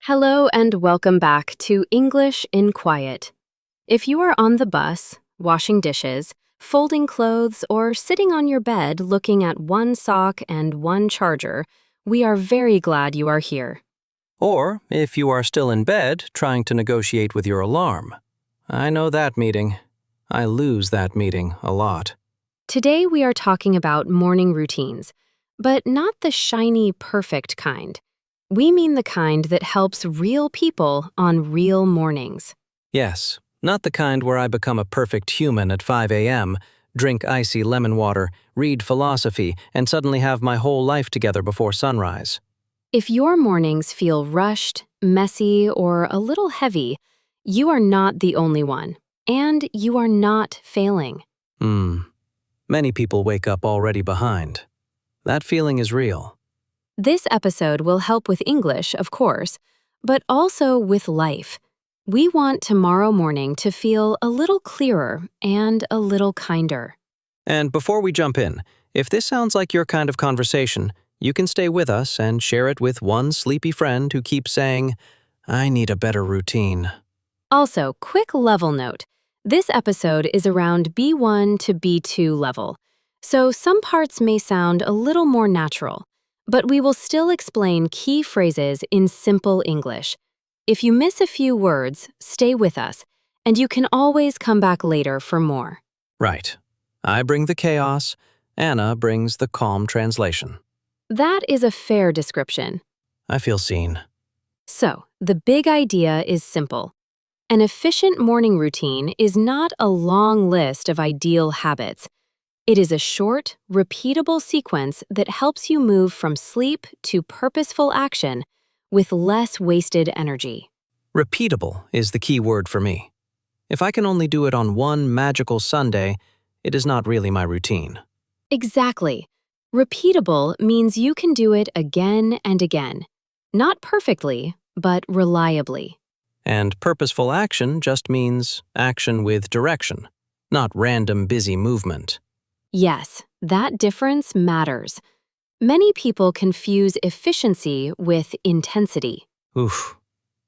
Hello and welcome back to English in Quiet. If you are on the bus, washing dishes, folding clothes, or sitting on your bed looking at one sock and one charger, we are very glad you are here. Or if you are still in bed trying to negotiate with your alarm. I know that meeting. I lose that meeting a lot. Today we are talking about morning routines, but not the shiny, perfect kind. We mean the kind that helps real people on real mornings. Yes, not the kind where I become a perfect human at 5 a.m., drink icy lemon water, read philosophy, and suddenly have my whole life together before sunrise. If your mornings feel rushed, messy, or a little heavy, you are not the only one, and you are not failing. Many people wake up already behind. That feeling is real. This episode will help with English, of course, but also with life. We want tomorrow morning to feel a little clearer and a little kinder. And before we jump in, if this sounds like your kind of conversation, you can stay with us and share it with one sleepy friend who keeps saying, "I need a better routine." Also, quick level note. This episode is around B1 to B2 level, so some parts may sound a little more natural, but we will still explain key phrases in simple English. If you miss a few words, stay with us, and you can always come back later for more. Right. I bring the chaos, Anna brings the calm translation. That is a fair description. I feel seen. So, the big idea is simple. An efficient morning routine is not a long list of ideal habits. It is a short, repeatable sequence that helps you move from sleep to purposeful action with less wasted energy. Repeatable is the key word for me. If I can only do it on one magical Sunday, it is not really my routine. Exactly. Repeatable means you can do it again and again. Not perfectly, but reliably. And purposeful action just means action with direction, not random busy movement. Yes, that difference matters. Many people confuse efficiency with intensity. Oof.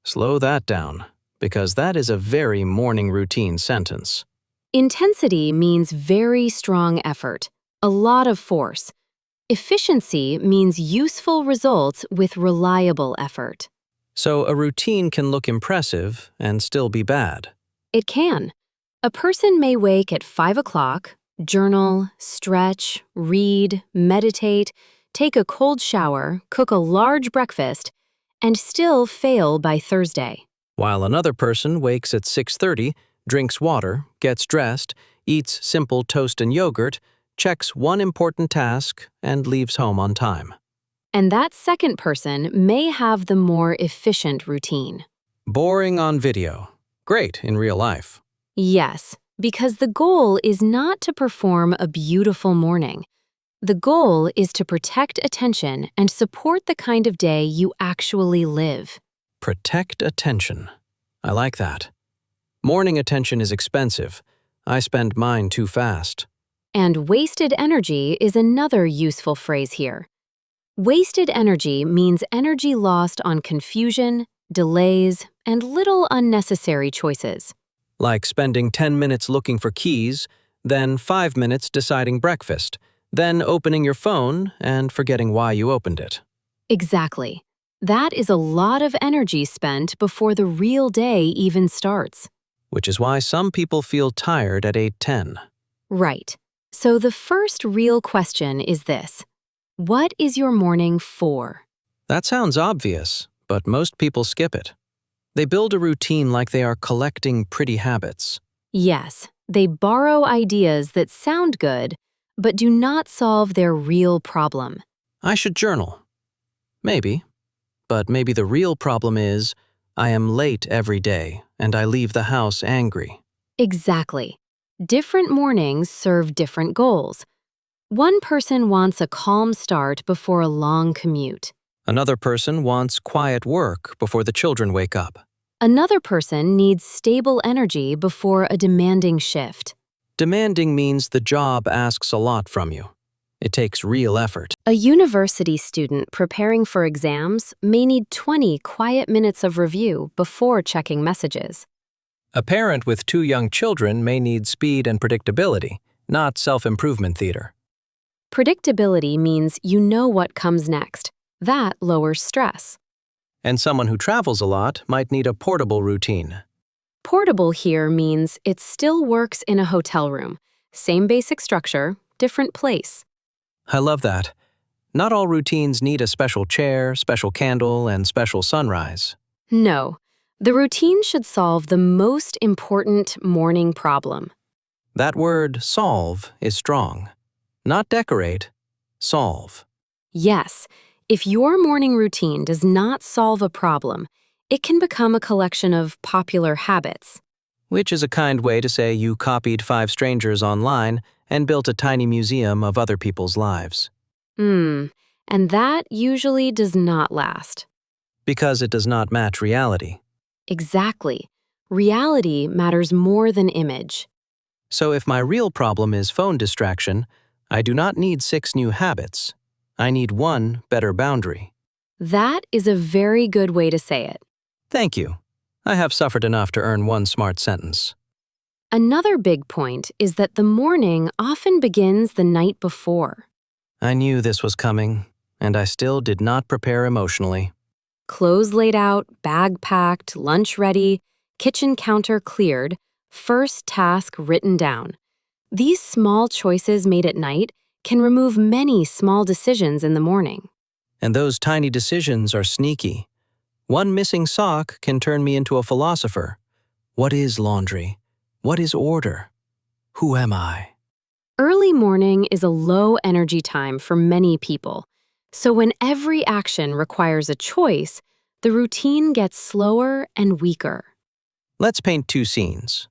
Slow that down, because that is a very morning routine sentence. Intensity means very strong effort, a lot of force. Efficiency means useful results with reliable effort. So a routine can look impressive and still be bad. It can. A person may wake at 5 o'clock, journal, stretch, read, meditate, take a cold shower, cook a large breakfast, and still fail by Thursday. While another person wakes at 6:30, drinks water, gets dressed, eats simple toast and yogurt, checks one important task, and leaves home on time. And that second person may have the more efficient routine. Boring on video. Great in real life. Yes, because the goal is not to perform a beautiful morning. The goal is to protect attention and support the kind of day you actually live. Protect attention. I like that. Morning attention is expensive. I spend mine too fast. And wasted energy is another useful phrase here. Wasted energy means energy lost on confusion, delays, and little unnecessary choices. Like spending 10 minutes looking for keys, then 5 minutes deciding breakfast, then opening your phone and forgetting why you opened it. Exactly. That is a lot of energy spent before the real day even starts. Which is why some people feel tired at 8:10. Right. So the first real question is this. What is your morning for? That sounds obvious, but most people skip it. They build a routine like they are collecting pretty habits. Yes, they borrow ideas that sound good, but do not solve their real problem. I should journal. Maybe. But maybe the real problem is, I am late every day and I leave the house angry. Exactly. Different mornings serve different goals. One person wants a calm start before a long commute. Another person wants quiet work before the children wake up. Another person needs stable energy before a demanding shift. Demanding means the job asks a lot from you. It takes real effort. A university student preparing for exams may need 20 quiet minutes of review before checking messages. A parent with 2 young children may need speed and predictability, not self-improvement theater. Predictability means you know what comes next. That lowers stress. And someone who travels a lot might need a portable routine. Portable here means it still works in a hotel room. Same basic structure, different place. I love that. Not all routines need a special chair, special candle, and special sunrise. No, the routine should solve the most important morning problem. That word, solve, is strong. Not decorate, solve. Yes, if your morning routine does not solve a problem, it can become a collection of popular habits. Which is a kind way to say you copied 5 strangers online and built a tiny museum of other people's lives. And that usually does not last. Because it does not match reality. Exactly. Reality matters more than image. So if my real problem is phone distraction, I do not need 6 new habits. I need 1 better boundary. That is a very good way to say it. Thank you. I have suffered enough to earn 1 smart sentence. Another big point is that the morning often begins the night before. I knew this was coming, and I still did not prepare emotionally. Clothes laid out, bag packed, lunch ready, kitchen counter cleared, first task written down. These small choices made at night can remove many small decisions in the morning. And those tiny decisions are sneaky. 1 missing sock can turn me into a philosopher. What is laundry? What is order? Who am I? Early morning is a low energy time for many people. So when every action requires a choice, the routine gets slower and weaker. Let's paint 2 scenes.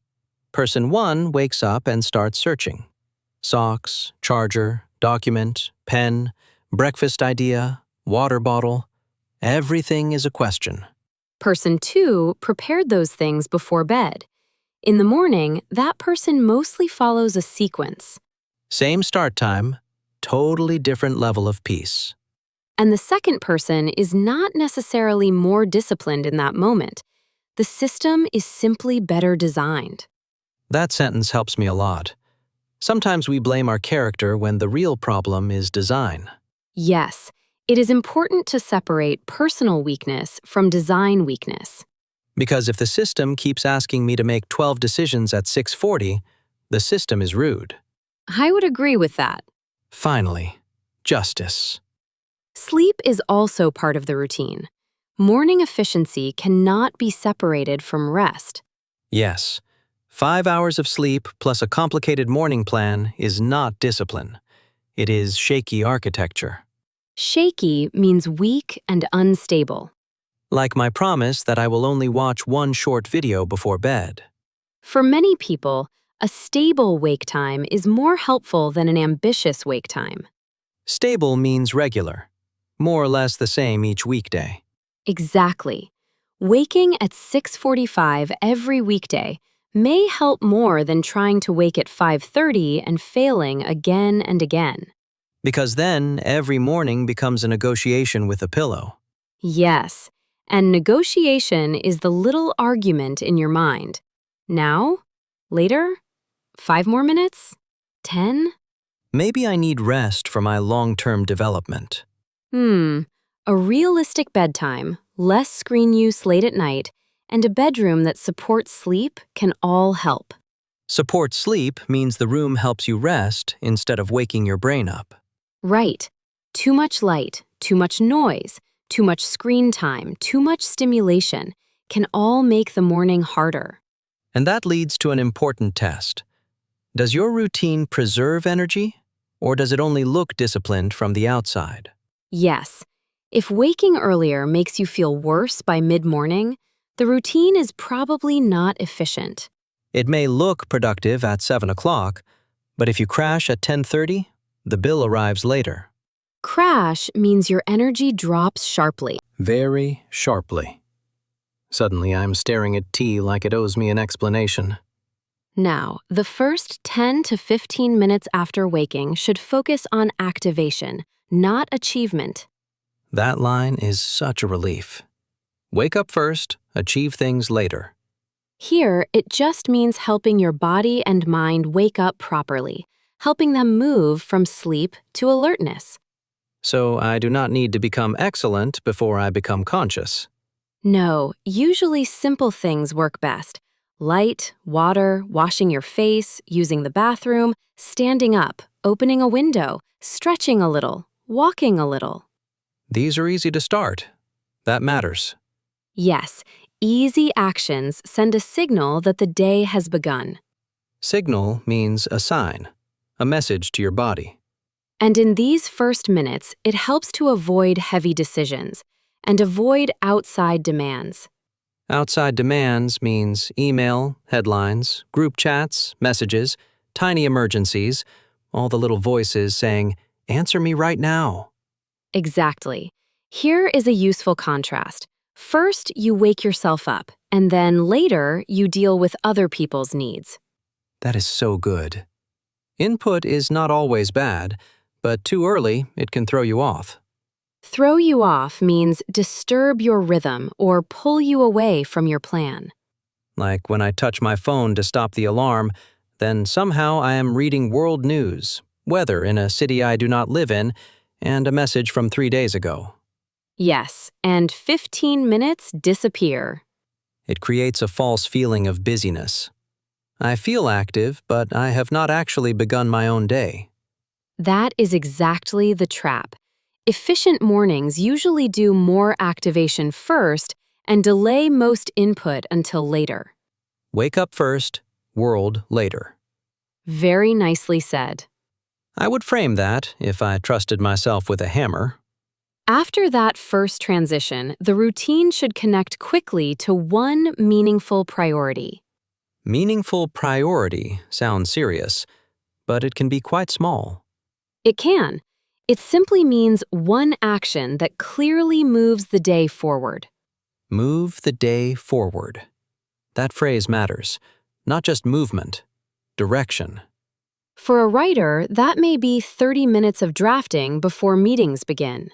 Person 1 wakes up and starts searching. Socks, charger, document, pen, breakfast idea, water bottle. Everything is a question. Person 2 prepared those things before bed. In the morning, that person mostly follows a sequence. Same start time, totally different level of peace. And the second person is not necessarily more disciplined in that moment. The system is simply better designed. That sentence helps me a lot. Sometimes we blame our character when the real problem is design. Yes, it is important to separate personal weakness from design weakness. Because if the system keeps asking me to make 12 decisions at 6:40, the system is rude. I would agree with that. Finally, justice. Sleep is also part of the routine. Morning efficiency cannot be separated from rest. Yes, 5 hours of sleep plus a complicated morning plan is not discipline. It is shaky architecture. Shaky means weak and unstable. Like my promise that I will only watch 1 short video before bed. For many people, a stable wake time is more helpful than an ambitious wake time. Stable means regular, more or less the same each weekday. Exactly. Waking at 6:45 every weekday may help more than trying to wake at 5:30 and failing again and again. Because then every morning becomes a negotiation with a pillow. Yes, and negotiation is the little argument in your mind. Now? Later? 5 more minutes? 10? Maybe I need rest for my long-term development. A realistic bedtime, less screen use late at night, and a bedroom that supports sleep can all help. Support sleep means the room helps you rest instead of waking your brain up. Right. Too much light, too much noise, too much screen time, too much stimulation can all make the morning harder. And that leads to an important test. Does your routine preserve energy, or does it only look disciplined from the outside? Yes, if waking earlier makes you feel worse by mid-morning, the routine is probably not efficient. It may look productive at 7 o'clock, but if you crash at 10:30, the bill arrives later. Crash means your energy drops sharply. Very sharply. Suddenly I'm staring at tea like it owes me an explanation. Now, the first 10 to 15 minutes after waking should focus on activation, not achievement. That line is such a relief. Wake up first, achieve things later. Here, it just means helping your body and mind wake up properly, helping them move from sleep to alertness. So I do not need to become excellent before I become conscious. No, usually simple things work best. Light, water, washing your face, using the bathroom, standing up, opening a window, stretching a little, walking a little. These are easy to start. That matters. Yes, easy actions send a signal that the day has begun. Signal means a sign, a message to your body. And in these first minutes, it helps to avoid heavy decisions and avoid outside demands. Outside demands means email, headlines, group chats, messages, tiny emergencies, all the little voices saying, "Answer me right now." Exactly. Here is a useful contrast. First, you wake yourself up, and then later, you deal with other people's needs. That is so good. Input is not always bad, but too early, it can throw you off. Throw you off means disturb your rhythm or pull you away from your plan. Like when I touch my phone to stop the alarm, then somehow I am reading world news, weather in a city I do not live in, and a message from 3 days ago. Yes, and 15 minutes disappear. It creates a false feeling of busyness. I feel active, but I have not actually begun my own day. That is exactly the trap. Efficient mornings usually do more activation first and delay most input until later. Wake up first, world later. Very nicely said. I would frame that if I trusted myself with a hammer. After that first transition, the routine should connect quickly to one meaningful priority. Meaningful priority sounds serious, but it can be quite small. It can. It simply means one action that clearly moves the day forward. Move the day forward. That phrase matters. Not just movement, direction. For a writer, that may be 30 minutes of drafting before meetings begin.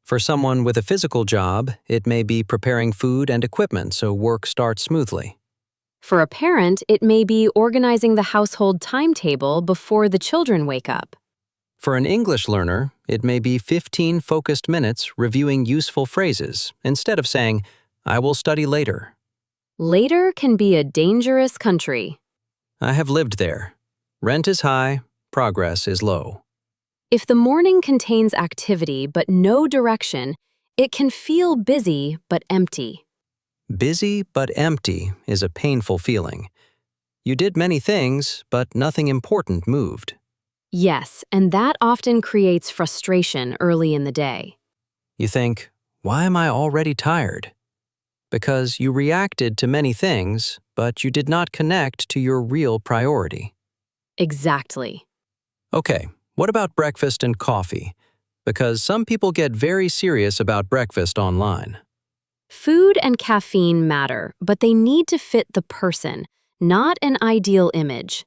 For someone with a physical job, it may be preparing food and equipment so work starts smoothly. For a parent, it may be organizing the household timetable before the children wake up. For an English learner, it may be 15 focused minutes reviewing useful phrases instead of saying, "I will study later." Later can be a dangerous country. I have lived there. Rent is high, progress is low. If the morning contains activity but no direction, it can feel busy but empty. Busy but empty is a painful feeling. You did many things, but nothing important moved. Yes, and that often creates frustration early in the day. You think, why am I already tired? Because you reacted to many things, but you did not connect to your real priority. Exactly. Okay, what about breakfast and coffee? Because some people get very serious about breakfast online. Food and caffeine matter, but they need to fit the person, not an ideal image.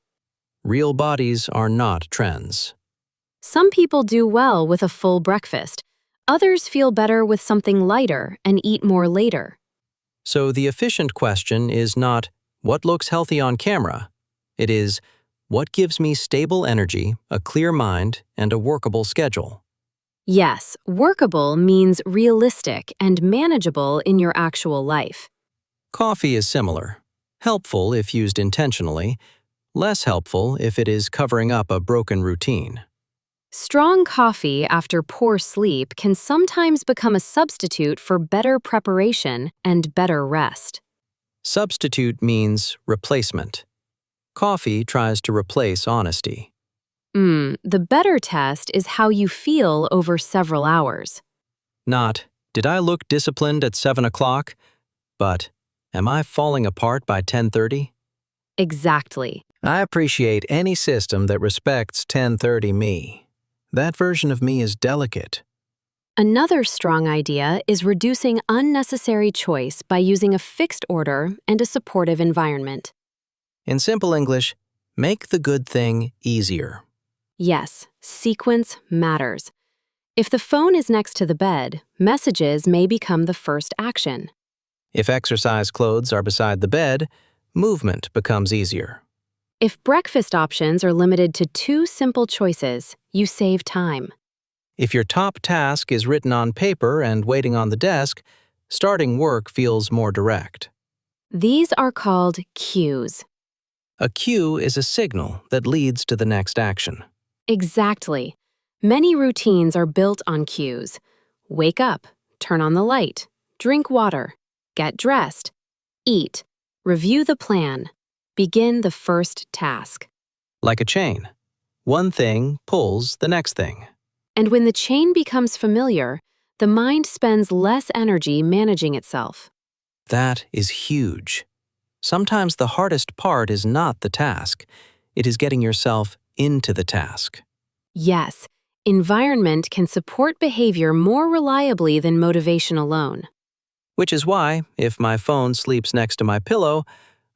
Real bodies are not trends. Some people do well with a full breakfast. Others feel better with something lighter and eat more later. So the efficient question is not, what looks healthy on camera? It is, what gives me stable energy, a clear mind, and a workable schedule? Yes, workable means realistic and manageable in your actual life. Coffee is similar. Helpful if used intentionally, less helpful if it is covering up a broken routine. Strong coffee after poor sleep can sometimes become a substitute for better preparation and better rest. Substitute means replacement. Coffee tries to replace honesty. The better test is how you feel over several hours. Not, did I look disciplined at 7 o'clock? But, am I falling apart by 10:30? Exactly. I appreciate any system that respects 10:30 me. That version of me is delicate. Another strong idea is reducing unnecessary choice by using a fixed order and a supportive environment. In simple English, make the good thing easier. Yes, sequence matters. If the phone is next to the bed, messages may become the first action. If exercise clothes are beside the bed, movement becomes easier. If breakfast options are limited to 2 simple choices, you save time. If your top task is written on paper and waiting on the desk, starting work feels more direct. These are called cues. A cue is a signal that leads to the next action. Exactly. Many routines are built on cues. Wake up, turn on the light, drink water, get dressed, eat, review the plan, begin the first task. Like a chain. One thing pulls the next thing. And when the chain becomes familiar, the mind spends less energy managing itself. That is huge. Sometimes the hardest part is not the task. It is getting yourself into the task. Yes, environment can support behavior more reliably than motivation alone. Which is why, if my phone sleeps next to my pillow,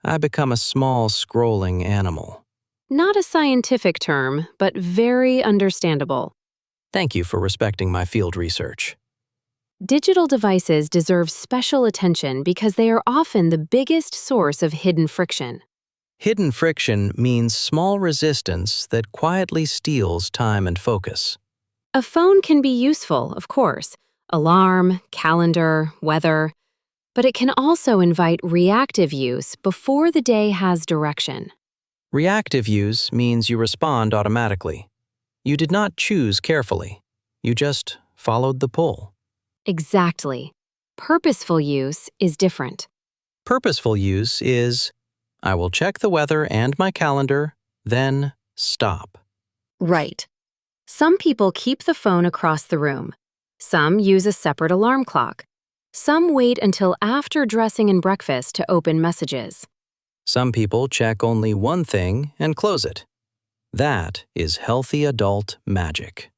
I become a small scrolling animal. Not a scientific term, but very understandable. Thank you for respecting my field research. Digital devices deserve special attention because they are often the biggest source of hidden friction. Hidden friction means small resistance that quietly steals time and focus. A phone can be useful, of course, alarm, calendar, weather, but it can also invite reactive use before the day has direction. Reactive use means you respond automatically. You did not choose carefully. You just followed the pull. Exactly. Purposeful use is different. Purposeful use is, I will check the weather and my calendar, then stop. Right. Some people keep the phone across the room. Some use a separate alarm clock. Some wait until after dressing and breakfast to open messages. Some people check only one thing and close it. That is healthy adult magic.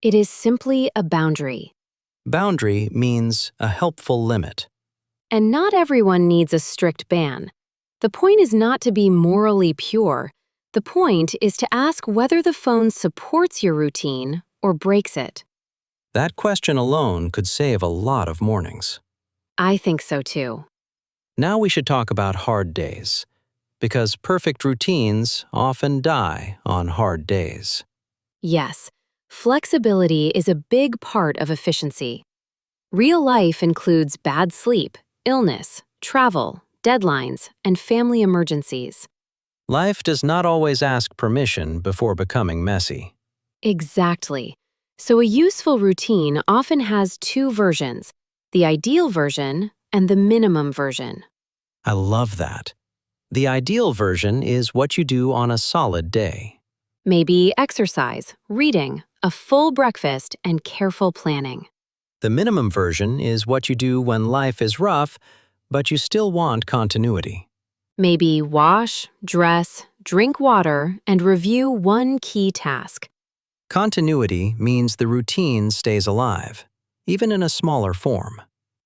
It is simply a boundary. Boundary means a helpful limit. And not everyone needs a strict ban. The point is not to be morally pure. The point is to ask whether the phone supports your routine or breaks it. That question alone could save a lot of mornings. I think so too. Now we should talk about hard days, because perfect routines often die on hard days. Yes, flexibility is a big part of efficiency. Real life includes bad sleep, illness, travel, deadlines, and family emergencies. Life does not always ask permission before becoming messy. Exactly. So a useful routine often has 2 versions, the ideal version and the minimum version. I love that. The ideal version is what you do on a solid day. Maybe exercise, reading, a full breakfast, and careful planning. The minimum version is what you do when life is rough, but you still want continuity. Maybe wash, dress, drink water, and review one key task. Continuity means the routine stays alive, even in a smaller form.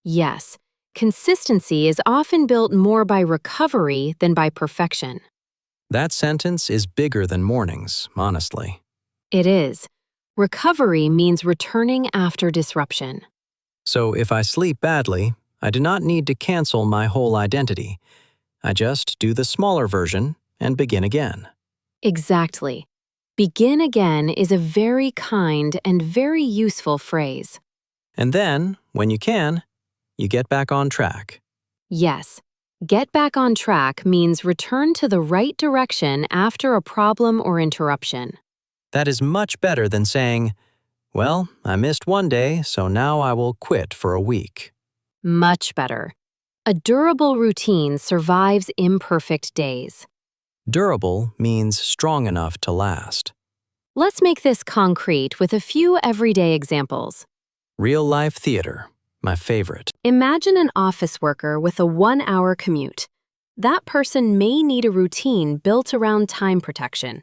Yes, consistency is often built more by recovery than by perfection. That sentence is bigger than mornings, honestly. It is. Recovery means returning after disruption. So if I sleep badly, I do not need to cancel my whole identity. I just do the smaller version and begin again. Exactly. Begin again is a very kind and very useful phrase. And then, when you can, you get back on track. Yes, get back on track means return to the right direction after a problem or interruption. That is much better than saying, well, I missed one day, so now I will quit for a week. Much better. A durable routine survives imperfect days. Durable means strong enough to last. Let's make this concrete with a few everyday examples. Real-life theater, my favorite. Imagine an office worker with a 1-hour commute. That person may need a routine built around time protection.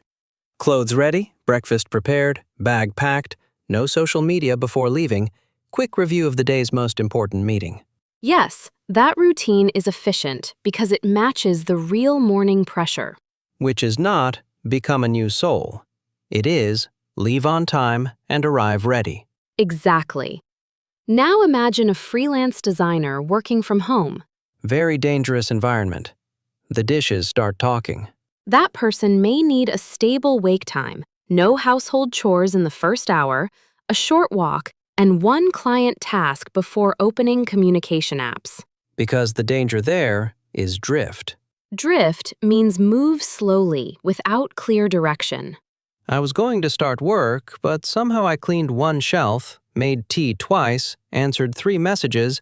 Clothes ready, breakfast prepared, bag packed, no social media before leaving, quick review of the day's most important meeting. Yes, that routine is efficient because it matches the real morning pressure. which is not become a new soul. It is leave on time and arrive ready. Exactly. Now imagine a freelance designer working from home. Very dangerous environment. The dishes start talking. That person may need a stable wake time, no household chores in the first hour, a short walk, and one client task before opening communication apps. Because the danger there is drift. Drift means move slowly without clear direction. I was going to start work, but somehow I cleaned one shelf, made tea twice, answered 3 messages,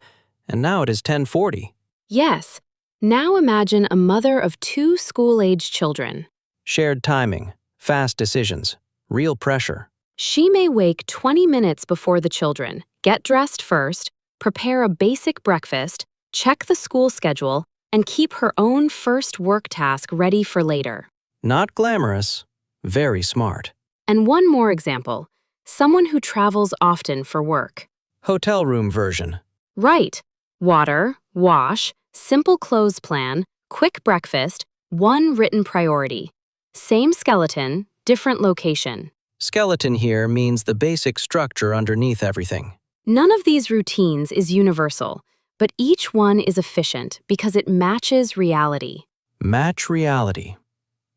and now it is 10:40. Yes. Now imagine a mother of 2 school-age children. Shared timing, fast decisions, real pressure. She may wake 20 minutes before the children, get dressed first, prepare a basic breakfast, check the school schedule, and keep her own first work task ready for later. Not glamorous, very smart. And one more example, someone who travels often for work. Hotel room version. Right. Water, wash, simple clothes plan, quick breakfast, one written priority. Same skeleton, different location. Skeleton here means the basic structure underneath everything. None of these routines is universal, but each one is efficient because it matches reality. Match reality.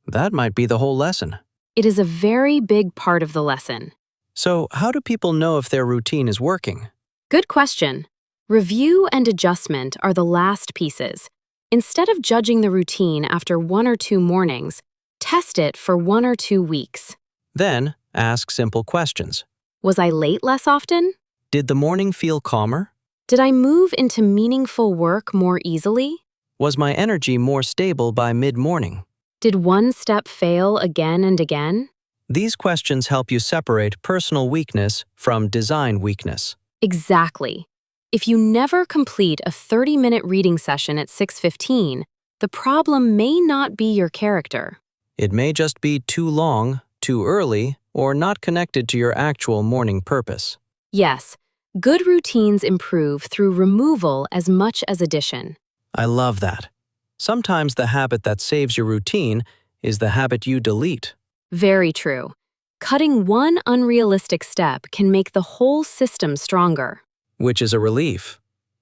That might be the whole lesson. It is a very big part of the lesson. So, how do people know if their routine is working? Good question. Review and adjustment are the last pieces. Instead of judging the routine after 1 or 2 mornings, test it for 1 or 2 weeks. Then, ask simple questions. Was I late less often? Did the morning feel calmer? Did I move into meaningful work more easily? Was my energy more stable by mid-morning? Did one step fail again and again? These questions help you separate personal weakness from design weakness. Exactly. If you never complete a 30-minute reading session at 6:15, the problem may not be your character. It may just be too long, too early, or not connected to your actual morning purpose. Yes, good routines improve through removal as much as addition. I love that. Sometimes the habit that saves your routine is the habit you delete. Very true. Cutting one unrealistic step can make the whole system stronger. Which is a relief.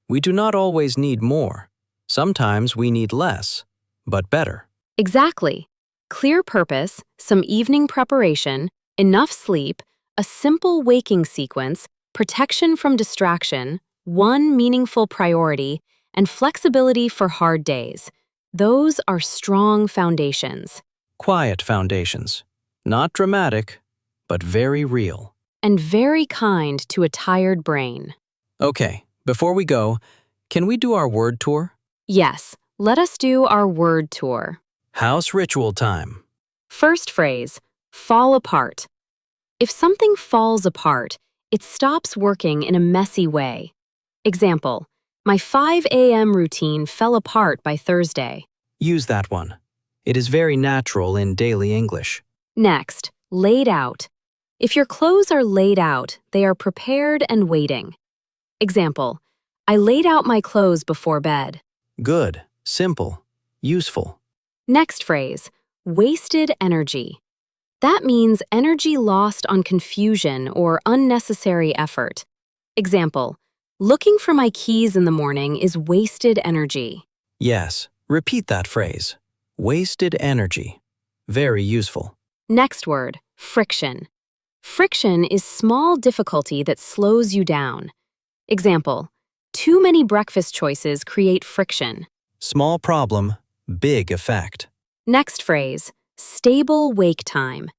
We do not always need more. Sometimes we need less, but better. Exactly. Clear purpose, some evening preparation, enough sleep, a simple waking sequence, protection from distraction, one meaningful priority, and flexibility for hard days. Those are strong foundations. Quiet foundations. Not dramatic, but very real. And very kind to a tired brain. Okay, before we go, can we do our word tour? Yes, let us do our word tour. House ritual time. First phrase, fall apart. If something falls apart, it stops working in a messy way. Example, my 5 a.m. routine fell apart by Thursday. Use that one. It is very natural in daily English. Next, laid out. If your clothes are laid out, they are prepared and waiting. Example, I laid out my clothes before bed. Good, simple, useful. Next phrase, wasted energy. That means energy lost on confusion or unnecessary effort. Example, looking for my keys in the morning is wasted energy. Yes, repeat that phrase. Wasted energy. Very useful. Next word, friction. Friction is small difficulty that slows you down. Example, too many breakfast choices create friction. Small problem, big effect. Next phrase, stable wake time.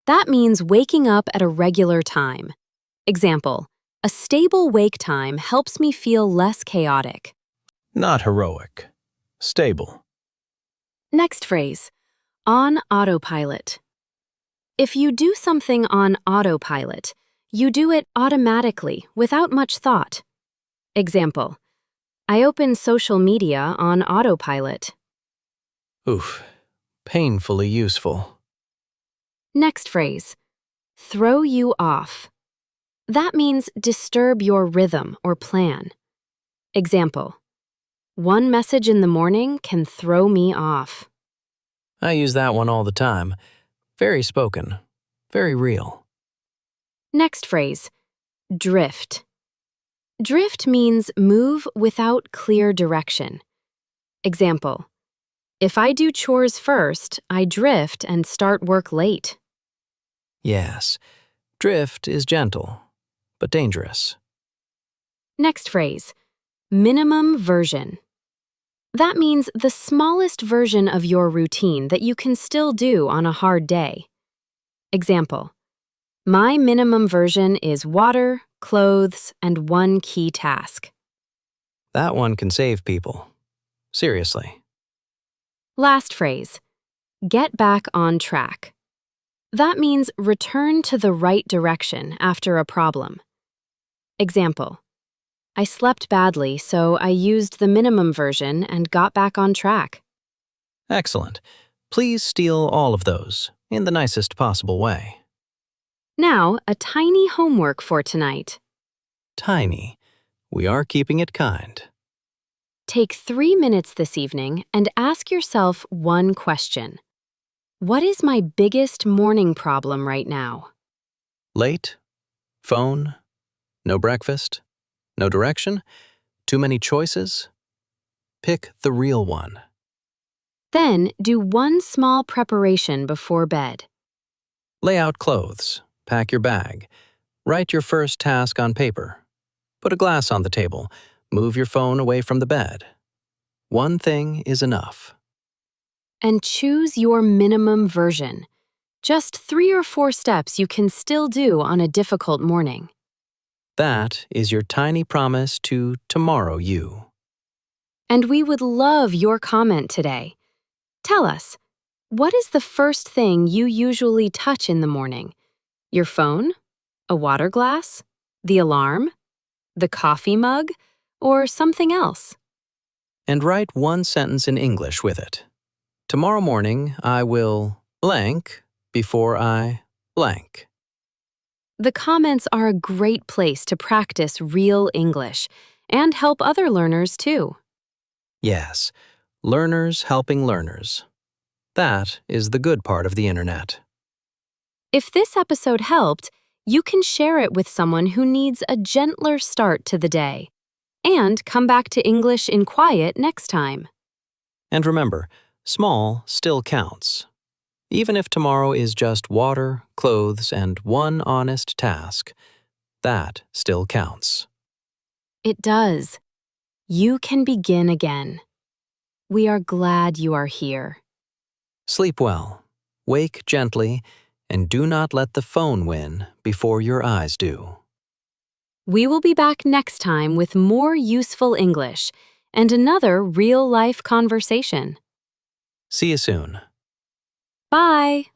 That means waking up at a regular time. Example, a stable wake time helps me feel less chaotic. Not heroic. Stable. Next phrase, on autopilot. If you do something on autopilot, you do it automatically without much thought. Example, I open social media on autopilot. Oof. Painfully useful. Next phrase, throw you off. That means disturb your rhythm or plan. Example, one message in the morning can throw me off. I use that one all the time. Very spoken, very real. Next phrase, drift. Drift means move without clear direction. Example, if I do chores first, I drift and start work late. Yes, drift is gentle, but dangerous. Next phrase, minimum version. That means the smallest version of your routine that you can still do on a hard day. Example, my minimum version is water, clothes, and one key task. That one can save people. Seriously. Last phrase, get back on track. That means return to the right direction after a problem. Example, I slept badly, so I used the minimum version and got back on track. Excellent. Please steal all of those in the nicest possible way. Now, a tiny homework for tonight. Tiny. We are keeping it kind. Take 3 minutes this evening and ask yourself one question. What is my biggest morning problem right now? Late? Phone? No breakfast? No direction? Too many choices? Pick the real one. Then, do one small preparation before bed. Lay out clothes. Pack your bag. Write your first task on paper. Put a glass on the table. Move your phone away from the bed. One thing is enough. And choose your minimum version. Just 3 or 4 steps you can still do on a difficult morning. That is your tiny promise to tomorrow you. And we would love your comment today. Tell us, what is the first thing you usually touch in the morning? Your phone? A water glass? The alarm? The coffee mug? Or something else? And write one sentence in English with it. Tomorrow morning, I will blank before I blank. The comments are a great place to practice real English and help other learners too. Yes, learners helping learners. That is the good part of the internet. If this episode helped, you can share it with someone who needs a gentler start to the day. And come back to English in Quiet next time. And remember, small still counts. Even if tomorrow is just water, clothes, and one honest task, that still counts. It does. You can begin again. We are glad you are here. Sleep well, wake gently, and do not let the phone win before your eyes do. We will be back next time with more useful English and another real-life conversation. See you soon. Bye!